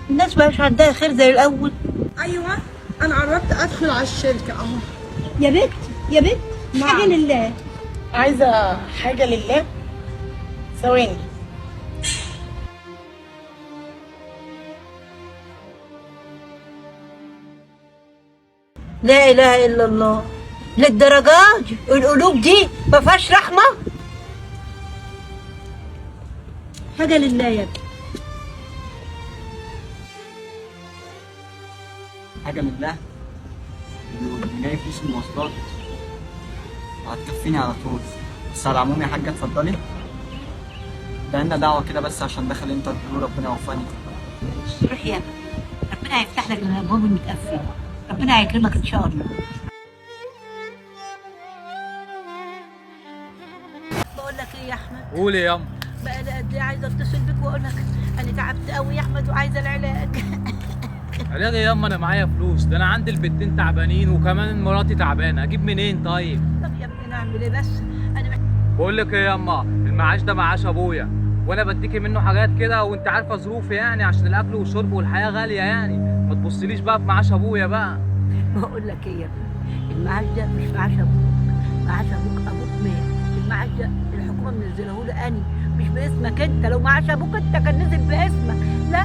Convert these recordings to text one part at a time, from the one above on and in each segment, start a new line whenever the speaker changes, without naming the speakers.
الناس مبقاش عندها خير زي الاول.
ايوه، انا قربت ادخل على الشركه اهو.
يا بنت يا بنت،
نعم.
حاجه لله.
عايزه حاجه لله. ثواني.
لا اله الا الله، للدرجات دي القلوب دي ما فيهاش رحمه. حاجه لله يا ابني.
حاجة لله. جاي فلوس المواصلات وهتكفيني على طول. بس على العموم يا حاجة اتفضلي، ده لنا دعوة كده بس عشان دخل انترفيو، ربنا يوفقني.
روح يا ابني، ربنا هيفتح لك الابواب المتقفله، ربنا هيكرمك ان شاء الله. بقول لك ايه يا احمد،
قولي يا يما.
بقى لي قد ايه عايزه اتصل بك واقول لك انا تعبت قوي يا احمد وعايزه العلاج.
علاج يا يما؟ انا معايا فلوس، ده انا عندي البنتين تعبانين وكمان مراتي تعبانه، اجيب منين طيب؟
طب يا ابني نعمل ايه بس؟ انا
بقول لك ايه يا يما، المعاش ده معاش ابويا وانا بديكي منه حاجات كده، وانت عارفه ظروفي يعني عشان الاكل والشرب والحياه غاليه يعني، ما تبصليش بقى في معاش ابويا بقى.
بقول لك ايه يا ابني، المعاش ده مش معاش ابوك، معاش ابوك مات. المعاش ده الحكومه منزله له اني مش باسمك انت. لو معاش ابوك انت كان نزل باسمك. لا،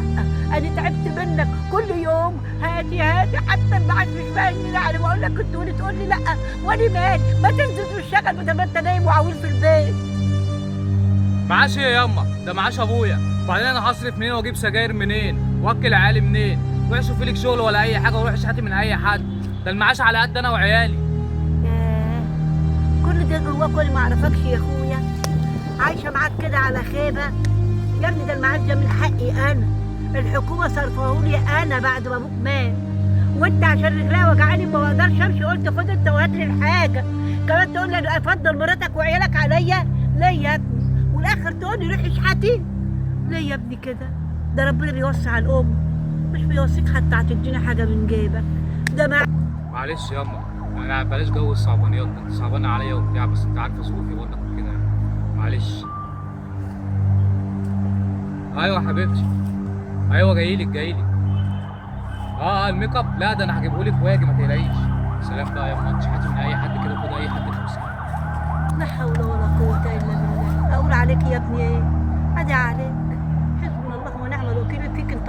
انا تعبت منك كل يوم هاتي هاتي، حتى المعاش مش فاهمني. لا انا بقول لك كنت تقول لي لا وانا مال ما تنزل تشتغل بدل ما انت نايم وعويل في البيت.
معاش ايه يا يما؟ ده معاش ابويا، وبعدين انا هصرف منين واجيب سجاير منين واكل عيالي منين؟ روح شوف لك شغل ولا اي حاجه وروح اشحتي من اي حد، ده المعاش على قد انا وعيالي.
ياه، كل ده جواك وانا ما اعرفكش يا اخويا، عايشه معاك كده على خيبه. يا ابني ده المعاش ده من حقي انا، الحكومه صرفهولي انا بعد ما ابوك مات. وانت عشان رجليا وجعاني ما بقدرش امشي قلت خد انت وهات لي الحاجه. كمان تقول لي افضل مراتك وعيالك عليا؟ ليه يا ابني؟ والاخر تقول لي روح اشحتي؟ ليه يا ابني كده؟ ده ربنا بيوصي على الام، مش بيوصيك حتى هتدينا حاجه من جيبك. ده
معلش ياما، انا بلاش جو الصعبانيات ده، انت صعبانه عليا وبتاع، بس انت عارفه ظروفي برضك وكده يعني. معلش. ايوه يا حبيبتي، ايوه جايلك جايلك. الميك اب، لا ده انا هجيبهولك واجي ما تقلقيش. سلام بقى ياما، انت حاتي من اي حد كده، خد اي حد فلوسك.
لا حول ولا قوة إلا بالله. أقول عليك يا ابني إيه؟ أدعي عليك، حسبنا الله ونعم الوكيل فيك أنت